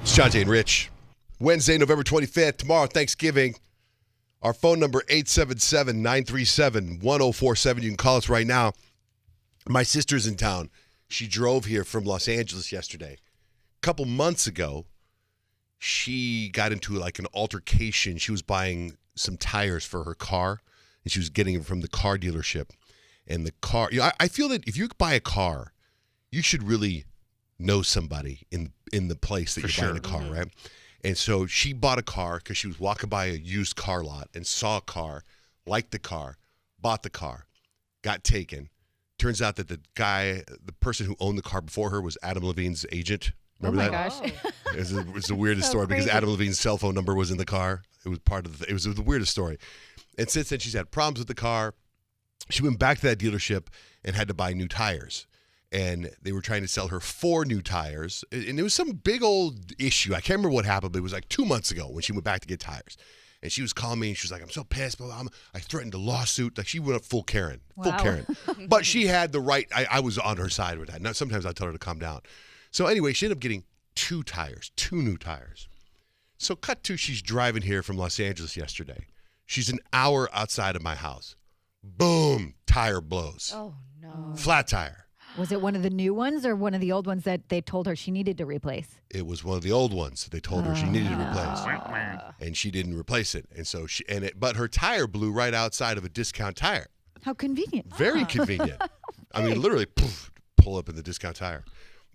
It's John Jay and Rich. Wednesday, November 25th. Tomorrow, Thanksgiving. Our phone number, 877-937-1047. You can call us right now. My sister's in town. She drove here from Los Angeles yesterday. A couple months ago, she got into like an altercation. She was buying some tires for her car, and she was getting them from the car dealership. And the car, I feel that if you buy a car, you should really know somebody in the place that you're buying a car, right? And so she bought a car because she was walking by a used car lot and saw a car, liked the car, bought the car, got taken. Turns out that the person who owned the car before her was Adam Levine's agent. Remember that? Oh my gosh. It's the weirdest story because Adam Levine's cell phone number was in the car. It was it was the weirdest story. And since then, she's had problems with the car. She went back to that dealership and had to buy new tires. And they were trying to sell her 4 new tires. And it was some big old issue. I can't remember what happened, but it was like 2 months ago when she went back to get tires. And she was calling me, and she was like, I'm so pissed, but I threatened a lawsuit. Like, she went up full Karen. Full Karen. But she had the right. I was on her side with that. Now, sometimes I tell her to calm down. So anyway, she ended up getting 2 new tires. So cut to, she's driving here from Los Angeles yesterday. She's an hour outside of my house. Boom, tire blows. Oh, no. Flat tire. Was it one of the new ones or one of the old ones that they told her she needed to replace? It was one of the old ones that they told her she needed to replace. And she didn't replace it. And so but her tire blew right outside of a Discount Tire. How convenient. Very convenient. I mean, literally, pull up in the Discount Tire.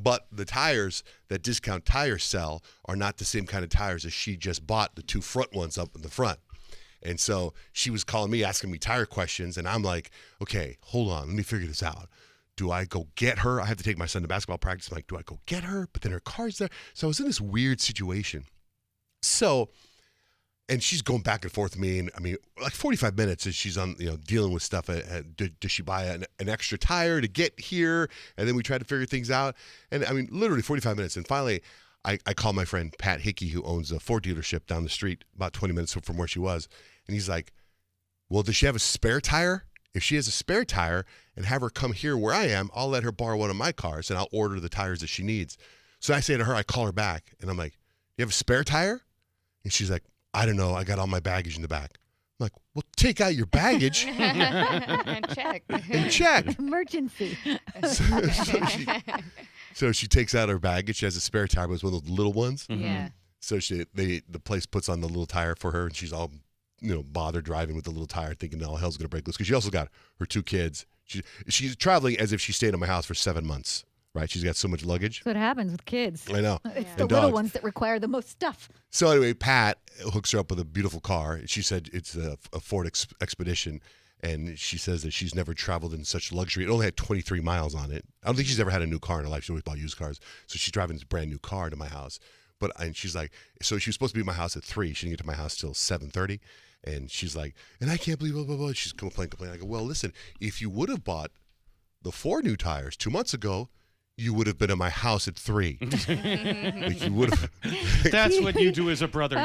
But the tires that Discount Tires sell are not the same kind of tires as she just bought, the 2 front ones up in the front. And so she was calling me, asking me tire questions. And I'm like, okay, hold on. Let me figure this out. Do I go get her? I have to take my son to basketball practice. I'm like, do I go get her? But then her car's there. So I was in this weird situation. So, and she's going back and forth with me. And I mean, like 45 minutes as she's on, dealing with stuff. Does she buy an extra tire to get here? And then we try to figure things out. And I mean, literally 45 minutes. And finally, I call my friend Pat Hickey, who owns a Ford dealership down the street, about 20 minutes from where she was. And he's like, well, does she have a spare tire? If she has a spare tire and have her come here where I am, I'll let her borrow one of my cars and I'll order the tires that she needs. So I say to her, I call her back and I'm like, you have a spare tire? And she's like, I don't know. I got all my baggage in the back. I'm like, well, take out your baggage And check. and check. Emergency. So she takes out her baggage. She has a spare tire, but it's one of those little ones. Yeah. So the place puts on the little tire for her and she's all bothered driving with the little tire, thinking all hell's going to break loose. Because she also got her 2 kids. She's traveling as if she stayed at my house for 7 months, right? She's got so much luggage. That's what happens with kids. I know. It's And the little dogs. ones that require the most stuff. So anyway, Pat hooks her up with a beautiful car. She said it's a Ford Expedition, and she says that she's never traveled in such luxury. It only had 23 miles on it. I don't think she's ever had a new car in her life. She always bought used cars. So she's driving this brand new car to my house. And she's like, so she was supposed to be at my house at 3. She didn't get to my house till 7:30. And she's like, and I can't believe blah, blah, blah. She's complaining. I go, well, listen, if you would have bought the 4 new tires 2 months ago, you would have been at my house at 3. Like you would have. That's what you do as a brother.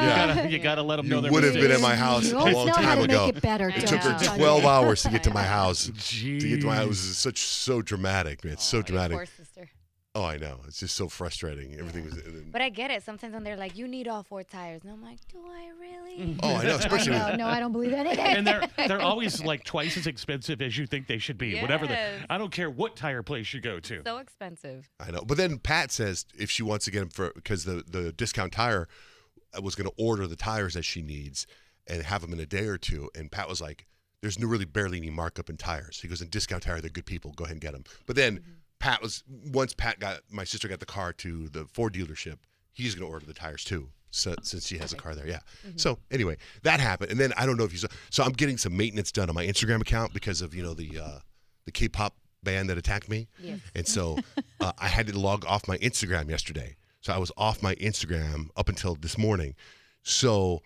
You gotta let them know You would have been at my house You a always long know how time to ago. make it better. It don't took her you? 12 hours to get to my house. Jeez. To get to my house, it was so dramatic, man. It's so dramatic. Poor sister. Oh, I know. It's just so frustrating. Everything was. But I get it. Sometimes when they're like, you need all 4 tires. And I'm like, do I really? Oh, I know. Especially. No, I don't believe anything. And they're always like twice as expensive as you think they should be. Yes. I don't care what tire place you go to. So expensive. I know. But then Pat says if she wants to get them because the Discount Tire was going to order the tires that she needs and have them in a day or 2. And Pat was like, there's barely any markup in tires. He goes, in Discount Tire, they're good people. Go ahead and get them. But then once my sister got the car to the Ford dealership, he's going to order the tires too. So, since she has a car there, yeah. So anyway, that happened. And then I don't know if you saw. So I'm getting some maintenance done on my Instagram account because of the K-pop band that attacked me. Yes. And so I had to log off my Instagram yesterday. So I was off my Instagram up until this morning. So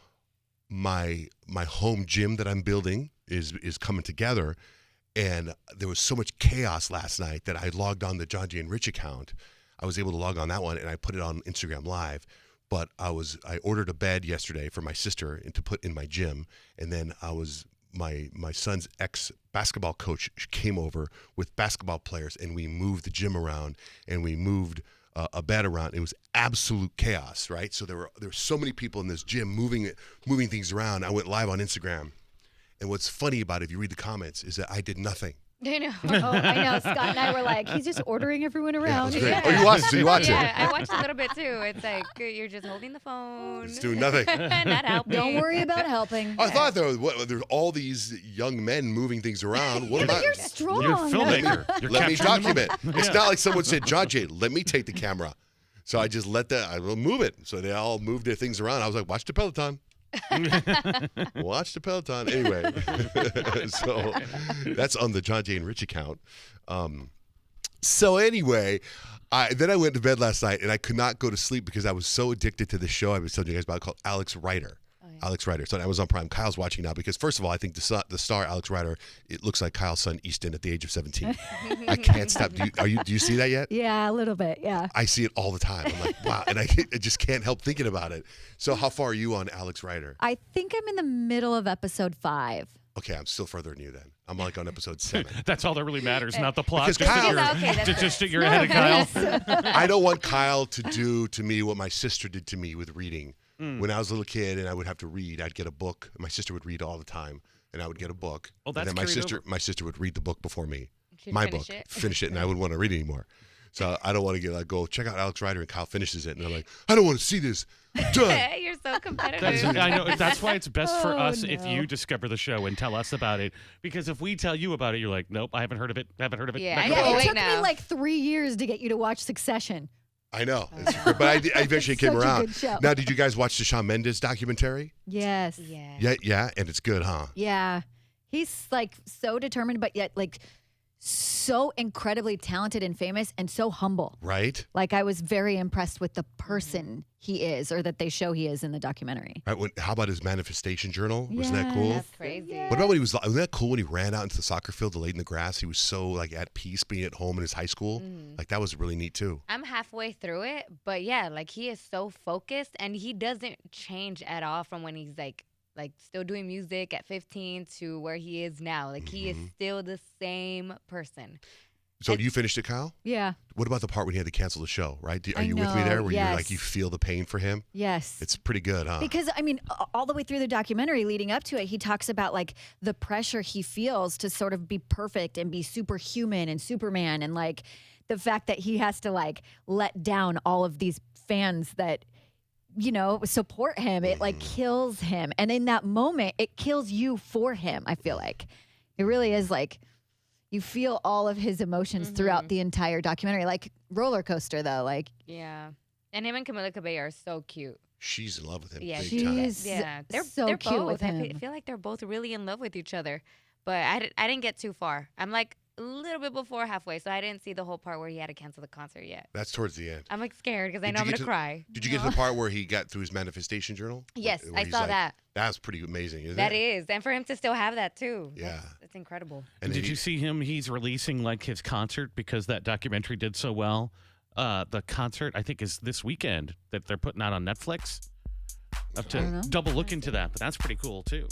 my home gym that I'm building is coming together. And there was so much chaos last night that I logged on the John Jay and Rich account. I was able to log on that one, and I put it on Instagram Live. But I ordered a bed yesterday for my sister and to put in my gym, and then my son's ex-basketball coach came over with basketball players, and we moved the gym around, and we moved a bed around. It was absolute chaos, right? So there were so many people in this gym moving things around. I went live on Instagram, and what's funny about it, if you read the comments, is that I did nothing. I know. Oh, I know. Scott and I were like, he's just ordering everyone Yeah, it around. was great. Yeah. Oh, you watched it? So you watched Yeah, it? I watched a little bit too. It's like you're just holding the phone. It's doing nothing. Not helping. Don't worry about helping. I thought there's all these young men moving things around. What Yeah, about? but you're strong. You're a filmmaker. You're Let me capturing the document. moment. It's Yeah. not like someone said, John Jay, let me take the camera. So I just I will move it. So they all moved their things around. I was like, watch the Peloton. Watch the Peloton. Anyway, so that's on the John Jay and Rich account. So anyway, then I went to bed last night and I could not go to sleep because I was so addicted to this show I was telling you guys about called Alex Ryder. Alex Ryder. So on Amazon Prime. Kyle's watching now because, first of all, I think the star Alex Ryder, it looks like Kyle's son Easton at the age of 17. I can't stop. Do you see that yet? Yeah, a little bit. Yeah. I see it all the time. I'm like, wow, and I just can't help thinking about it. So how far are you on Alex Ryder? I think I'm in the middle of episode 5. Okay, I'm still further than you then. I'm like on episode 7. That's all that really matters, not the plot. Because Just that Kyle- you're- Okay, that's just it. that you're ahead of Kyle. I don't want Kyle to do to me what my sister did to me with reading. When I was a little kid and I would have to read, I'd get a book. My sister would read all the time, and I would get a book. Oh, that's and then carried my sister would read the book before me. She'd My finish book, it. finish it, and I wouldn't want to read anymore. So I don't want to get like, go check out Alex Ryder, and Kyle finishes it, and I'm like, I don't want to see this. Done. You're so competitive. That's, I know. That's why it's best for Oh, us if no. you discover the show and tell us about it. Because if we tell you about it, you're like, nope, I haven't heard of it. Haven't heard of it. Yeah, Not I gonna know. Yeah, watch it wait took me now. like 3 years to get you to watch Succession. I know, but I eventually It's came such a around. good show. Now, did you guys watch the Shawn Mendes documentary? Yes. Yeah. Yeah, and it's good, huh? Yeah. He's like so determined, but yet like so incredibly talented and famous and so humble. Right? Like I was very impressed with the person he is or that they show he is in the documentary. Right. How about his manifestation journal? Wasn't that Yes. cool? That's crazy. What about when he wasn't that cool when he ran out into the soccer field and laid in the grass? He was so like at peace being at home in his high school. Like that was really neat too. I'm halfway through it, but yeah, like he is so focused and he doesn't change at all from when he's like still doing music at 15 to where he is now. Like he is still the same person. So you finished it, Kyle? Yeah. What about the part when he had to cancel the show? Right? Are I you with me know, there? Where you're yes. like you feel the pain for him? Yes. It's pretty good, huh? Because I mean, all the way through the documentary leading up to it, he talks about like the pressure he feels to sort of be perfect and be superhuman and Superman, and like the fact that he has to like let down all of these fans that support him. It like kills him, and in that moment, it kills you for him. I feel like it really is like. You feel all of his emotions throughout the entire documentary, like roller coaster though. Like Yeah. And him and Camila Cabello are so cute. She's in love with him Yeah, big time. she's Yeah. They're so they're cute both. with him. I feel like they're both really in love with each other. But I didn't get too far. I'm like a little bit before halfway, so I didn't see the whole part where he had to cancel the concert yet. That's towards the end. I'm like scared because I Did know you I'm get going to cry. Did you get to the part where he got through his manifestation journal? Yes, Where I he's saw like- that. That's pretty amazing, isn't That it? is. And for him to still have that too. Yeah. That's incredible. And Did you see him? He's releasing like his concert because that documentary did so well. The concert, I think, is this weekend that they're putting out on Netflix. Have I don't know. to double look into that, but that's pretty cool too.